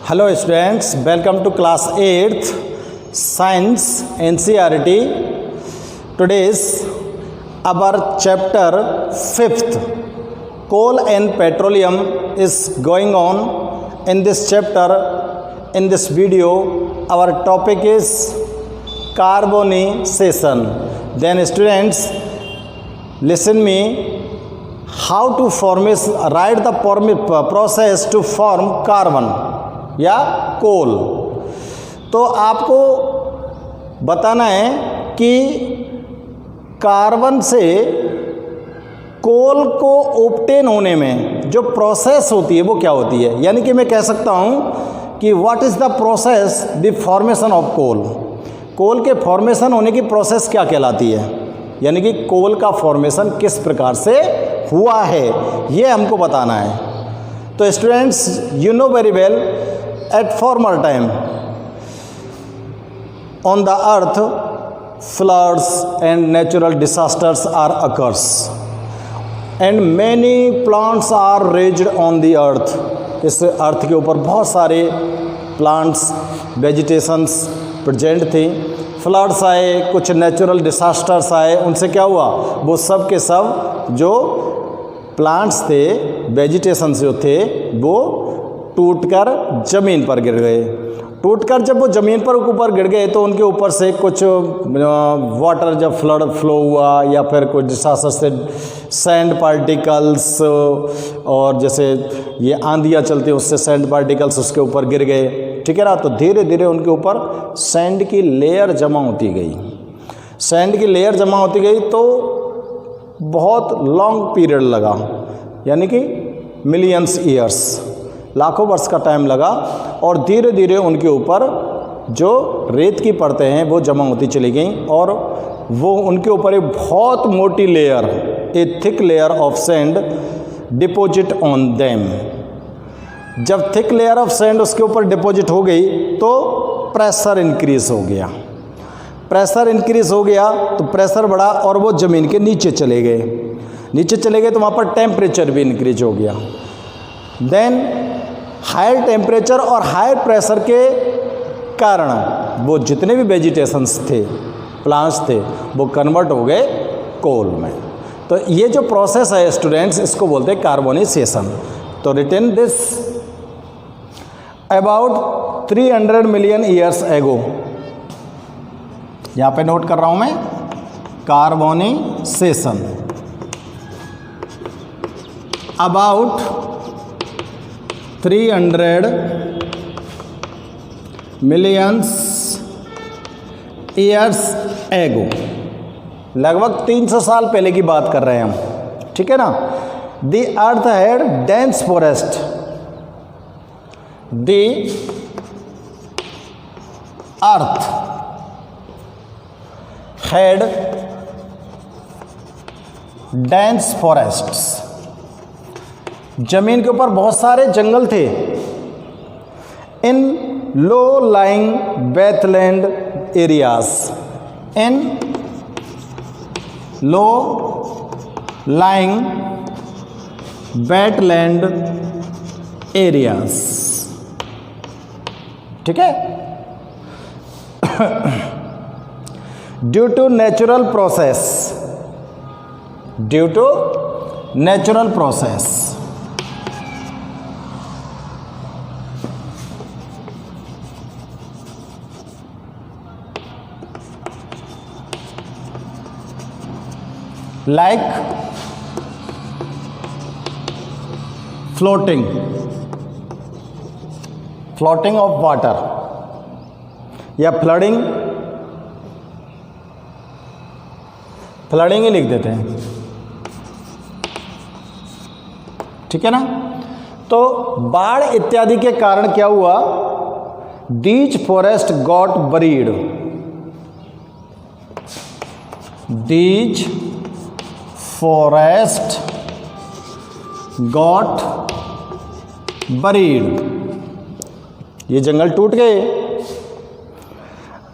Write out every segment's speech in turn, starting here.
Hello students, welcome to class 8th Science NCERT. Today's our chapter 5th Coal and Petroleum is going on. In this chapter, in this video, our topic is carbonization. Then students, listen me. How to write the process to form carbon या कोल. तो आपको बताना है कि carbon से कोल को obtain होने में जो प्रोसेस होती है वो क्या होती है. यानी कि मैं कह सकता हूँ कि what is the process the formation of coal. Coal के फॉर्मेशन होने की प्रोसेस क्या कहलाती है, यानी कि कोल का फॉर्मेशन किस प्रकार से हुआ है ये हमको बताना है. तो students, you know very well, at former time on the earth floods and natural disasters are occurs and many plants are raised on the earth. इस अर्थ के ऊपर बहुत सारे प्लांट्स वेजिटेशंस प्रेजेंट थी. फ्लड्स आए, कुछ नेचुरल डिसास्टर्स आए, उनसे क्या हुआ, वो सब के सब जो प्लांट्स थे, वेजिटेशंस जो थे, वो टूटकर ज़मीन पर गिर गए. टूटकर जब वो ज़मीन पर ऊपर गिर गए तो उनके ऊपर से कुछ वाटर जब फ्लड फ्लो हुआ या फिर कुछ डिसास्टर से सैंड पार्टिकल्स, और जैसे ये आंधियाँ चलती हैं उससे सैंड पार्टिकल्स उसके ऊपर गिर गए. ठीक है ना. तो धीरे धीरे उनके ऊपर सैंड की लेयर जमा होती गई. सैंड की लेयर जमा होती गई तो बहुत लॉन्ग पीरियड लगा, यानी कि मिलियंस ईयर्स, लाखों वर्ष का टाइम लगा. और धीरे धीरे उनके ऊपर जो रेत की परतें हैं वो जमा होती चली गई और वो उनके ऊपर एक बहुत मोटी layer, A thick layer of sand deposit on them. जब थिक लेयर ऑफ सैंड उसके ऊपर डिपॉजिट हो गई तो प्रेशर इंक्रीज हो गया. प्रेशर इंक्रीज हो गया तो प्रेशर बढ़ा और वो ज़मीन के नीचे चले गए. नीचे चले गए तो वहाँ पर टेम्परेचर भी इंक्रीज हो गया. देन हायर टेम्परेचर और हायर प्रेशर के कारण वो जितने भी वेजिटेशंस थे, प्लांट्स थे, वो कन्वर्ट हो गए कोल में. तो ये जो प्रोसेस है स्टूडेंट्स, इसको बोलते हैं कार्बोनाइजेशन. तो written this about 300 million years ago. यहाँ पे नोट कर रहा हूँ मैं, carbonisation about 300 millions years ago. लगभग 300 साल पहले की बात कर रहे हैं हम. ठीक है ना. The earth had dense forest. The earth had dense forests. जमीन के ऊपर बहुत सारे जंगल थे. In low lying wetland areas. In low lying wetland areas. ठीक है. Due to natural process, due to natural process, like floating of water या फ्लडिंग ही लिख देते हैं. ठीक है ना. तो बाढ़ इत्यादि के कारण क्या हुआ, these forest got buried. These forest got buried. ये जंगल टूट गए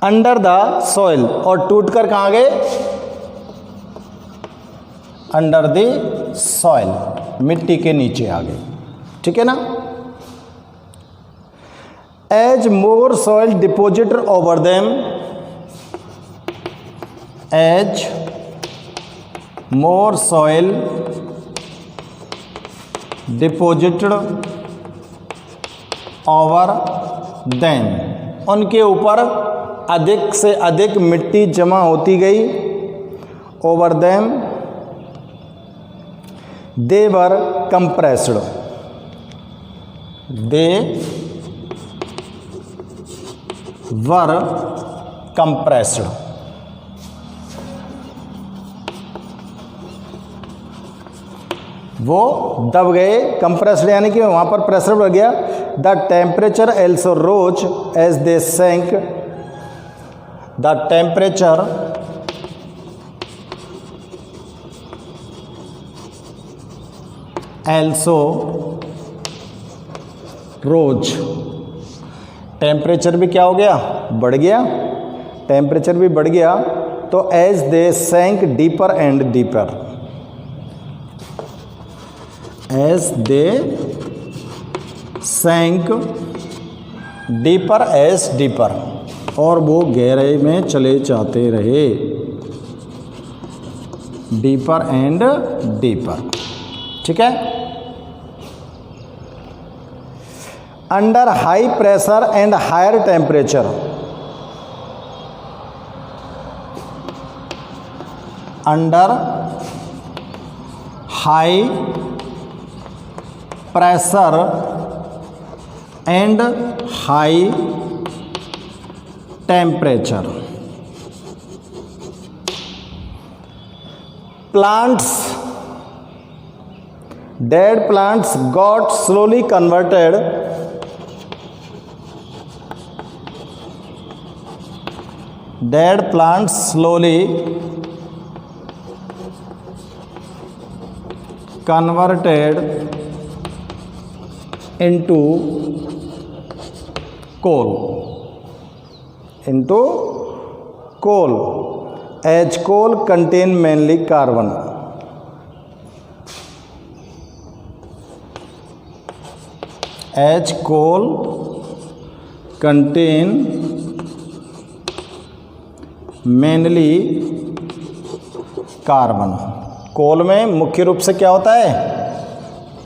अंडर द सॉइल. और टूटकर कहाँ गए, अंडर द सॉइल, मिट्टी के नीचे आ गए. ठीक है ना. As more soil deposited over them, as more soil deposited over them, उनके ऊपर अधिक से अधिक मिट्टी जमा होती गई। Over them they were compressed, they were compressed. वो दब गए, कंप्रेस्ड यानी कि वहाँ पर प्रेशर बढ़ गया। The temperature also rose as they sank, the temperature also rose, temperature भी क्या हो गया, बढ़ गया, टेम्परेचर भी बढ़ गया। तो as they sank deeper and deeper, as they sank deeper as deeper, और वो गहराई में चले जाते रहे, डीपर एंड डीपर। ठीक है। Under high pressure and higher temperature, under high pressure and high temperature, plants, dead plants got slowly converted, dead plants slowly converted into coal, into coal, as coal contain mainly carbon, as coal contain mainly carbon. Coal में मुख्य रूप से क्या होता है,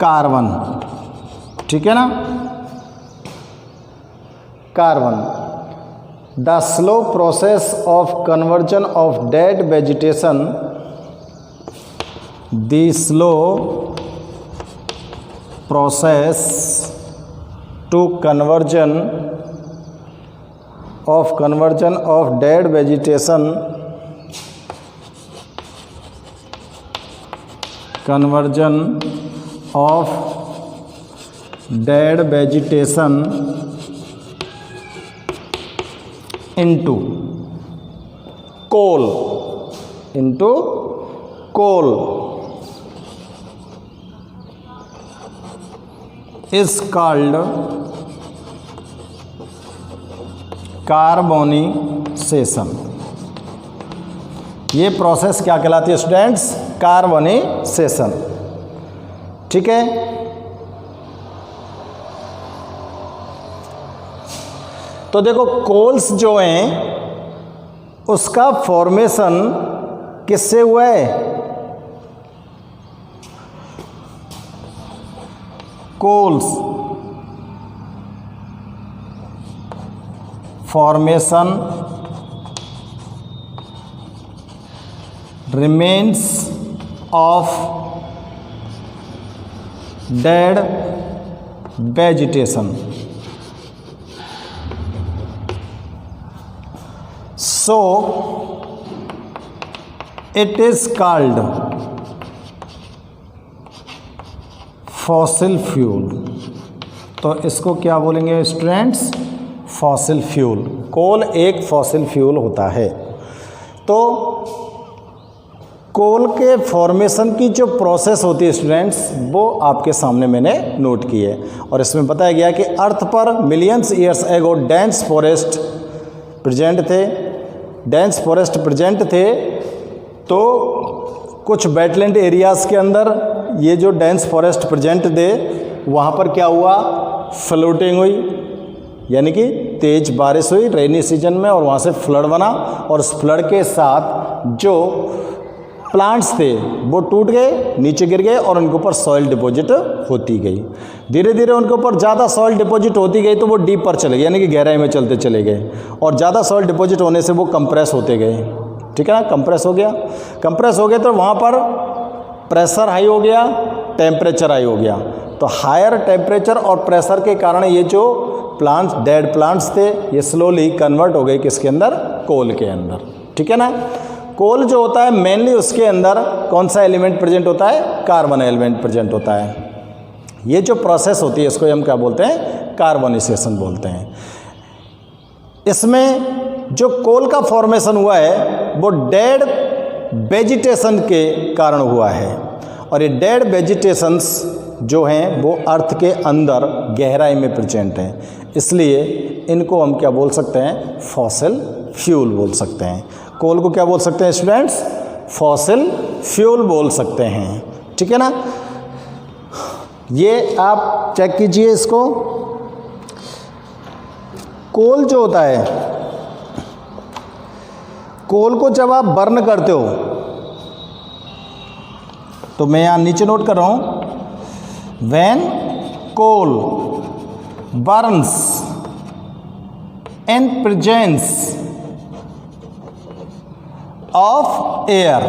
carbon. ठीक है ना, carbon. The slow process of conversion of dead vegetation, the slow process to conversion of dead vegetation, conversion of dead vegetation into coal, into coal is called carbonisation. ये प्रोसेस क्या कहलाती है स्टूडेंट्स, कार्बोनाइजेशन। ठीक है। तो देखो Coles जो हैं उसका फॉर्मेशन किससे हुआ है, coal's formation remains of dead vegetation, so it is called fossil fuel। तो इसको क्या बोलेंगे स्टूडेंट्स, फॉसिल फ्यूल। कोल एक फॉसिल फ्यूल होता है। तो कोल के फॉर्मेशन की जो प्रोसेस होती है स्टूडेंट्स, वो आपके सामने मैंने नोट की है। और इसमें बताया गया कि अर्थ पर millions years ago dense forest present थे, डेंस फॉरेस्ट प्रेजेंट थे। तो कुछ वेटलैंड एरियाज़ के अंदर ये जो डेंस फॉरेस्ट प्रेजेंट थे, वहाँ पर क्या हुआ, फ्लोटिंग हुई, यानी कि तेज बारिश हुई रेनी सीजन में और वहाँ से फ्लड बना और उस फ्लड के साथ जो प्लांट्स थे वो टूट गए, नीचे गिर गए और उनके ऊपर सॉइल डिपॉजिट होती गई। धीरे धीरे उनके ऊपर ज़्यादा सॉइल डिपॉजिट होती गई तो वो डीप पर चले गए, यानी कि गहराई में चलते चले गए और ज़्यादा सॉइल डिपॉजिट होने से वो कंप्रेस होते गए। ठीक है ना, कंप्रेस हो गया। कंप्रेस हो गए तो वहाँ पर प्रेशर हाई हो गया, टेम्परेचर हाई हो गया। तो हायर टेम्परेचर और प्रेशर के कारण ये जो प्लांट्स, डेड प्लांट्स थे, ये स्लोली कन्वर्ट हो गए किसके अंदर? कोल के अंदर। ठीक है ना। कोल जो होता है मेनली उसके अंदर कौन सा एलिमेंट प्रेजेंट होता है? कार्बन एलिमेंट प्रेजेंट होता है। ये जो प्रोसेस होती है इसको हम क्या बोलते हैं? कार्बोनाइजेशन बोलते हैं। इसमें जो कोल का फॉर्मेशन हुआ है वो डेड वेजिटेशन के कारण हुआ है और ये डेड वेजिटेशंस जो हैं वो अर्थ के अंदर गहराई में प्रेजेंट हैं, इसलिए इनको हम क्या बोल सकते हैं? फॉसिल फ्यूल बोल सकते हैं। कोल को क्या बोल सकते हैं स्टूडेंट्स? फॉसिल फ्यूल बोल सकते हैं। ठीक है ना। ये आप चेक कीजिए इसको। कोल जो होता है, कोल को जब आप बर्न करते हो तो मैं यहां नीचे नोट कर रहा हूं, when coal burns in presence of air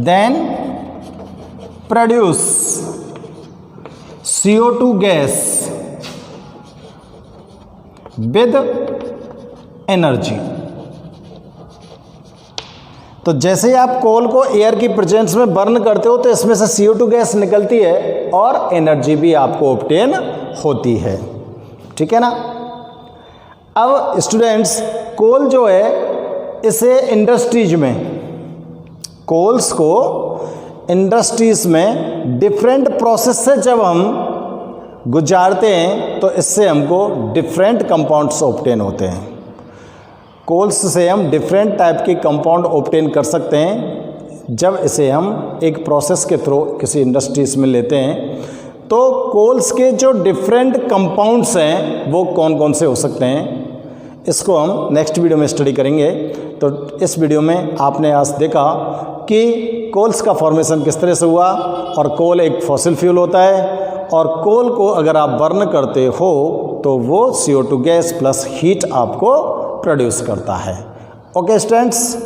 then produce CO2 gas with energy। तो जैसे ही आप कोल को एयर की प्रेजेंस में बर्न करते हो तो इसमें से CO2 गैस निकलती है और एनर्जी भी आपको ऑब्टेन होती है। ठीक है ना। अब स्टूडेंट्स, कोल जो है इसे इंडस्ट्रीज में, कोल्स को इंडस्ट्रीज में डिफरेंट प्रोसेस से जब हम गुजारते हैं तो इससे हमको डिफरेंट कंपाउंड्स ऑब्टेन होते हैं। कोल्स से हम डिफरेंट टाइप के कंपाउंड ऑब्टेन कर सकते हैं जब इसे हम एक प्रोसेस के थ्रू किसी इंडस्ट्रीज में लेते हैं। तो कोल्स के जो डिफरेंट कंपाउंड्स हैं वो कौन कौन से हो सकते हैं, इसको हम नेक्स्ट वीडियो में स्टडी करेंगे। तो इस वीडियो में आपने आज देखा कि कोल्स का फॉर्मेशन किस तरह से हुआ और कोल एक फॉसिल फ्यूल होता है और कोल को अगर आप बर्न करते हो तो वो CO2 गैस प्लस हीट आपको प्रोड्यूस करता है। Okay students.